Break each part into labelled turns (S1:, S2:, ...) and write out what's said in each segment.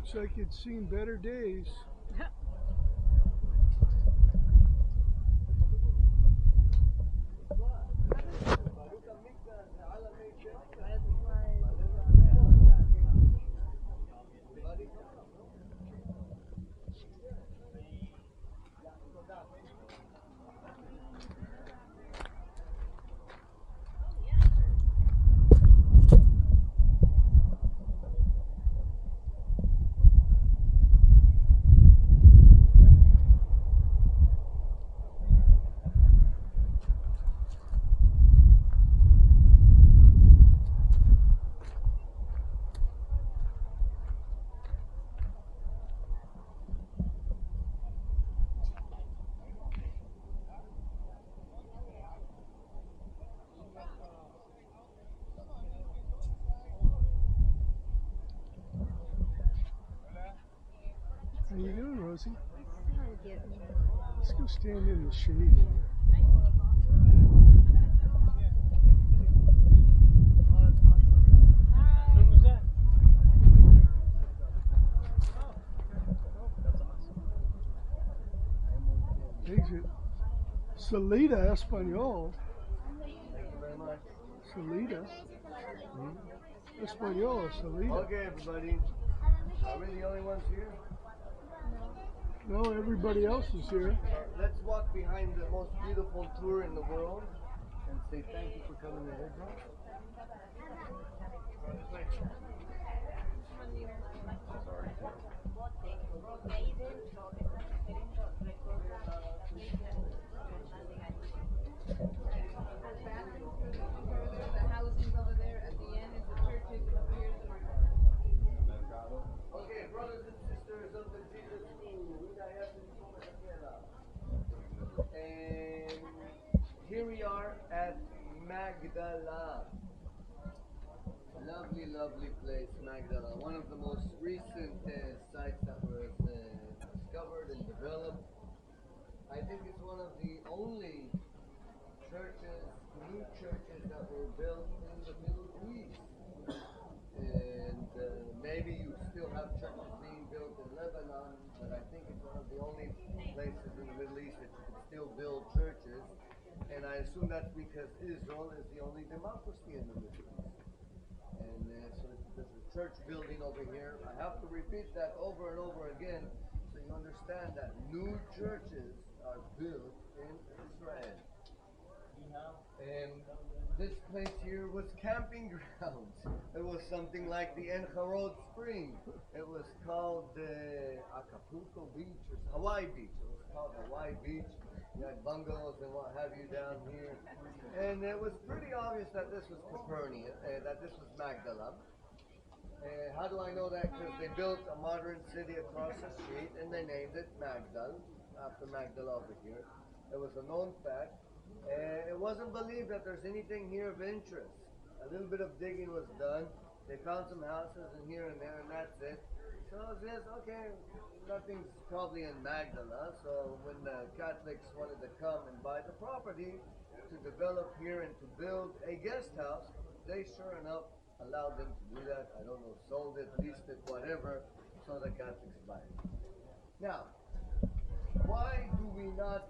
S1: Looks like it's seen better days. How you doing, Rosie? Let's go stand in the shade here. Exit. Salida Español.
S2: Thank you very much.
S1: Salida. Español, Salida.
S2: Okay, everybody. Are we the only ones here?
S1: No, everybody else is here.
S2: Let's walk behind the most beautiful tour in the world and say thank you for coming to Israel. Okay, brothers and sisters of the Jesus School, and here we are at Magdala. Lovely, lovely place, Magdala. One of the most recent sites that was discovered and developed. I think it's one of the only churches, new churches that were built in the Middle East. And maybe you still have churches being built in Lebanon, but I think it's one of the only places in the Middle East that you can still build churches. And I assume that's because Israel is the only democracy in the Middle East. And so there's a church building over here. I have to repeat that over and over again so you understand that new churches are built in Israel. And this place here was camping grounds. It was something like the En Harod Spring. It was called Acapulco Beach or Hawaii Beach. It was called Hawaii Beach. You had bungalows and what have you down here. And it was pretty obvious that this was Capernaum, that this was Magdala. How do I know that? Because they built a modern city across the street and they named it Magdal, after Magdala over here. It was a known fact. It wasn't believed that there's anything here of interest. A little bit of digging was done. They found some houses in here and there, and that's it. So it says, okay, nothing's probably in Magdala. So when the Catholics wanted to come and buy the property to develop here and to build a guest house, they sure enough allowed them to do that. I don't know, sold it, leased it, whatever, so the Catholics buy it. Now, why do we not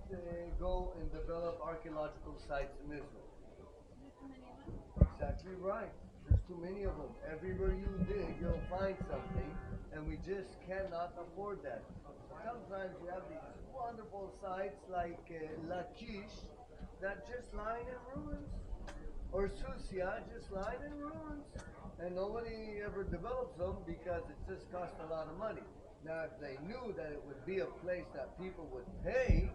S2: go and develop archaeological sites in Israel? Exactly right. There's too many of them. Everywhere you dig, you'll find something, and we just cannot afford that. Sometimes you have these wonderful sites like Lachish that just lying in ruins, or Susia just lying in ruins, and nobody ever develops them because it just costs a lot of money. Now, if they knew that it would be a place that people would pay,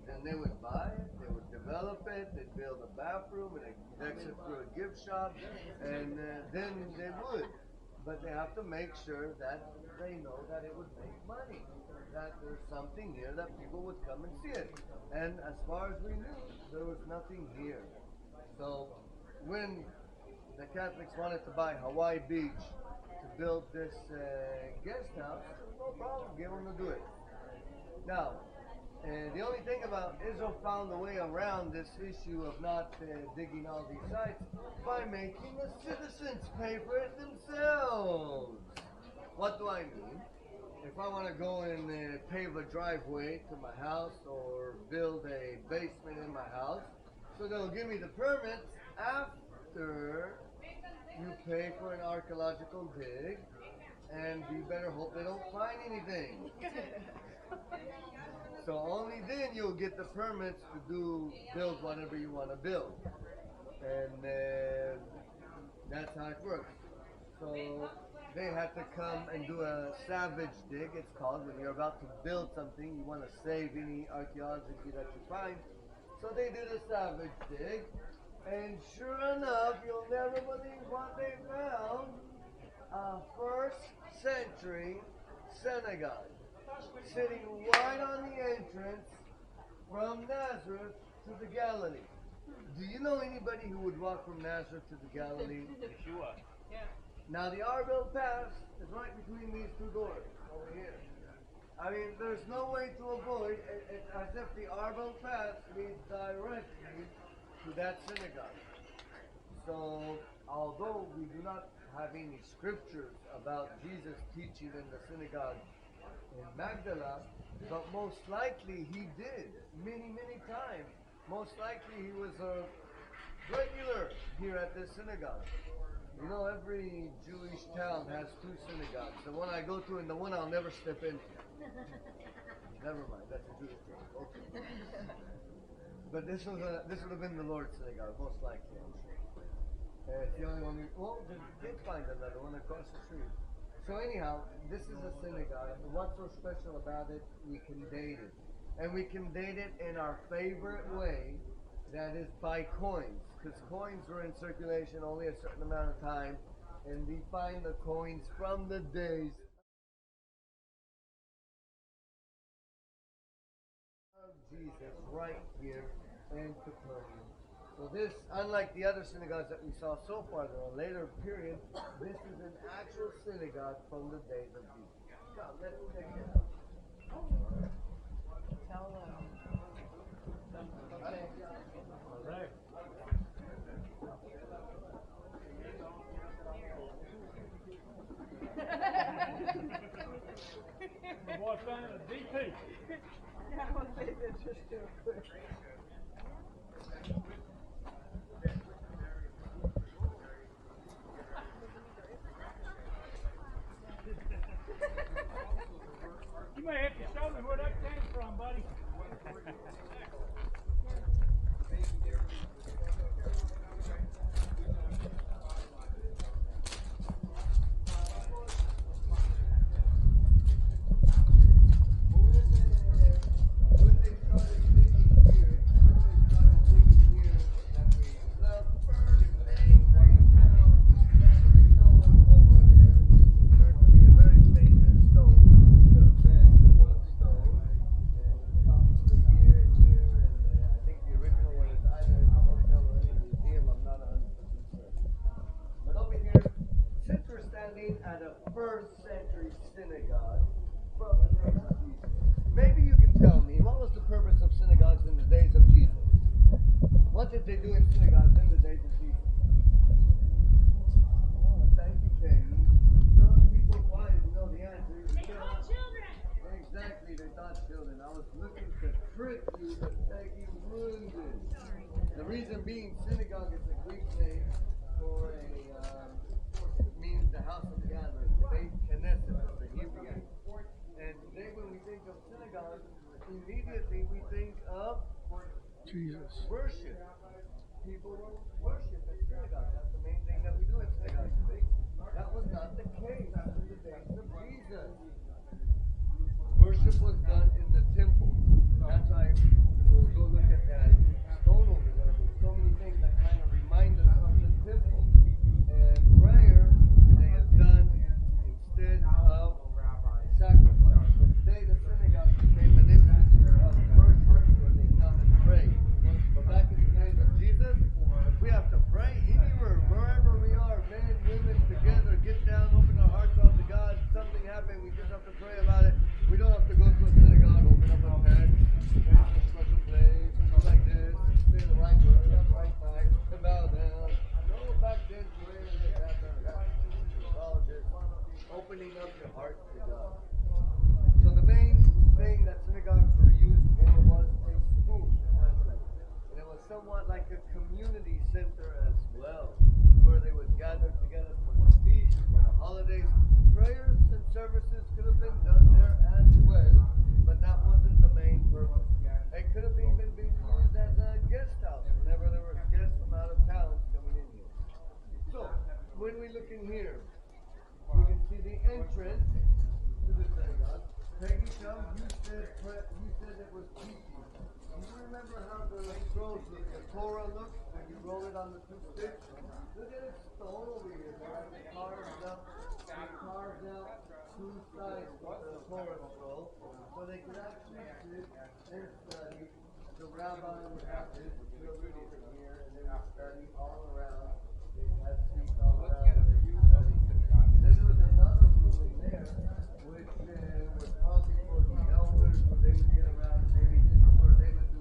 S2: then they would buy it, they would develop it, they'd build a bathroom, and they'd exit through a gift shop, and then they would. But they have to make sure that they know that it would make money, that there's something here that people would come and see it. And as far as we knew, there was nothing here. So when the Catholics wanted to buy Hawaii Beach to build this guest house, no problem, give them to do it. Now, the only thing about Israel found a way around this issue of not digging all these sites by making the citizens pay for it themselves. What do I mean? If I want to go and pave a driveway to my house or build a basement in my house, so they'll give me the permits after you pay for an archaeological dig, and you better hope they don't find anything. So only then you'll get the permits to build whatever you want to build. And that's how it works. So they had to come and do a salvage dig, it's called, when you're about to build something, you want to save any archaeology that you find. So they did a salvage dig, and sure enough, you'll never believe what they found. A first century synagogue sitting right on the entrance from Nazareth to the Galilee. Do you know anybody who would walk from Nazareth to the Galilee?
S3: Yeshua. Yeah.
S2: Now the Arbel Pass is right between these two doors over here. I mean, there's no way to avoid it. It's as if the Arbel Pass leads directly to that synagogue. So, although we do not have any scriptures about Jesus teaching in the synagogue in Magdala, but most likely he did many, many times. Most likely he was a regular here at this synagogue. You know, every Jewish town has two synagogues. The one I go to and the one I'll never step into. Never mind, that's a Jewish town. Okay. But this would have been the Lord's synagogue, most likely. It's the only one they did find another one across the street. So anyhow, this is a synagogue. What's so special about it? We can date it. And we can date it in our favorite way, that is by coins. Because coins were in circulation only a certain amount of time. And we find the coins from the days of Jesus right here in Capernaum. So this, unlike the other synagogues that we saw so far in a later period, this is an actual synagogue from the days of Jesus. Come, let's check it out.
S3: Tell them. Okay.
S1: All right.
S4: My boy found a DP.
S3: Yeah, I want to say that just real quick.
S4: You may have to show me where that came from, buddy.
S2: At a first century synagogue from the days of Jesus. Maybe you can tell me, what was the purpose of synagogues in the days of Jesus? What did they do in synagogues in the days of Jesus? Oh, thank you, Peggy. Don't be so quiet, you know the answer.
S5: They taught children.
S2: Exactly, they taught children. I was looking to trick you, but Peggy ruined it. The reason being, synagogue is a Greek name for a means the house of gathering, Beit Knesset, the Hebrew. And today when we think of synagogue, immediately we think of
S1: Jesus.
S2: worship. People worship at synagogue. That's the main thing that we do at synagogue today. That was not the case in the days of Jesus. Worship was done in the temple. That's why we'll go look at that stone over there. There's so many things that kind of remind us of the temple. And prayer done instead of sacrifice. So today the synagogue became an instance of worship where they come and pray. But back in the days of Jesus, if we have to pray anywhere, wherever we are, men, women, together, get down, open our hearts up to God, something happened, we just have to pray about it. We don't have to go to a synagogue, open up a text, a special place, like this, say the right word, right back, and bow down. No, back then, opening up your heart to God. So the main thing that synagogues were used for was a school, and it was somewhat like a community center as well, where they would gather together for the feast, for the holidays. Prayers and services could have been done there as well, but that wasn't the main purpose. It could have even been used as a guest house whenever there were guests from out of town coming in here. So, when we look in here, we can see the entrance to the synagogue. Peggy, you said it was teaching. Do you remember how the scrolls look, the Torah looks, when you roll it on the two sticks? Look at it stone over here. It carves out two sides of the Torah scroll, so they could actually sit and study. The rabbi would have his children over here, and they would study all around. They had seats all around. Then there was another room in there, which was probably for the elders, where they would get around. Maybe this is where they would do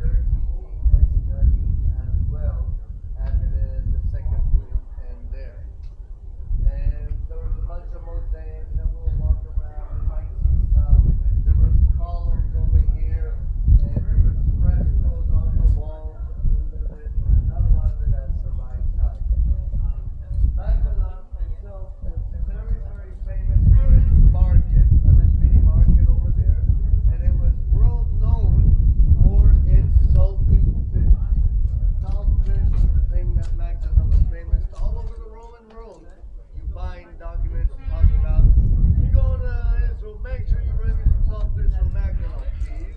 S2: their teaching and study as well as the second room and there. And there was a bunch of mosaics, and we'll walk around and might see some. There was columns over here, and there was frescoes on the walls. Not a lot of it has survived time. MAGDALA itself is very, very famous for its market, a mini market over there, and it was world known for its salty fish. Salt fish is the thing that MAGDALA was famous all over the Roman world. You find documents talking about, you go to Israel, make sure you bring me some salt fish from MAGDALA, please.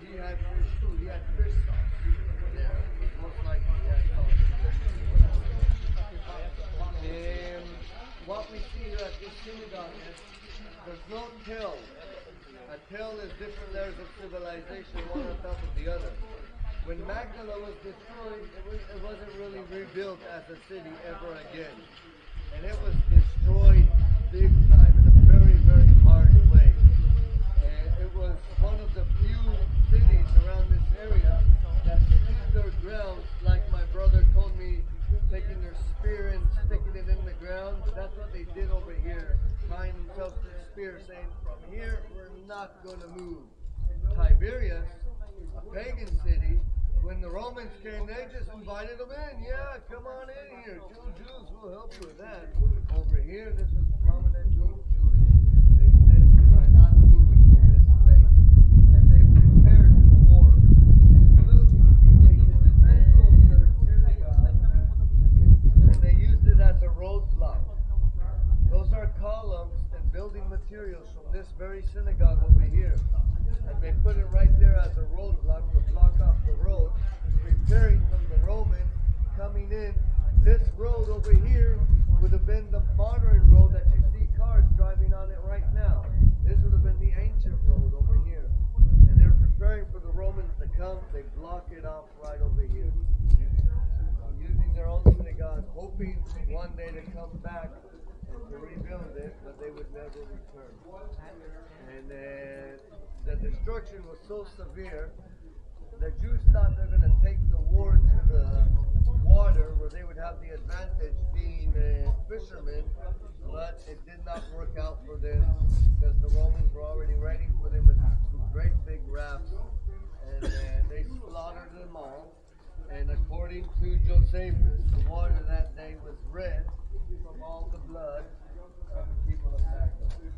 S2: He had fish too. He had fish sauce there. Most likely he had salted fish. What we see here at this synagogue is there's no till. A till is different layers of civilization, one on top of the other. When MAGDALA was destroyed, it wasn't really rebuilt as a city ever again. And it was destroyed big time in a very, very hard way. And it was one of the few cities around this area that stood their ground, like my brother told me, taking their spear and sticking it in the ground. That's what they did over here, tying themselves to the spear, saying, from here, we're not going to move. Tiberias, a pagan city, when the Romans came, they just invited them in. Yeah, come on in here. Kill Jews, we'll help you with that. Over here, this was prominently Jewish. They said, we are not moving from this place. And they prepared for war. And look, they dismantled their synagogue, and they used it as a roadblock. Those are columns and building materials from this very synagogue over here. And they put it right there as a roadblock to block off the road, preparing from the Romans coming in. This road over here would have been the modern road that you see cars driving on it right now. This would have been the ancient road over here. And they're preparing for the Romans to come. They block it off right over here. Using their own synagogue, hoping one day to come back and to rebuild it, but they would never return. And the destruction was so severe, the Jews thought they're going to take the war to the water, where they would have the advantage being fishermen, but it did not work out for them, because the Romans were already ready for them with great big rafts, and they slaughtered them all. And according to Josephus, the water that day was red from all the blood of the people of Magdala.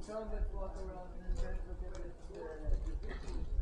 S2: Come, let's walk around and look at this.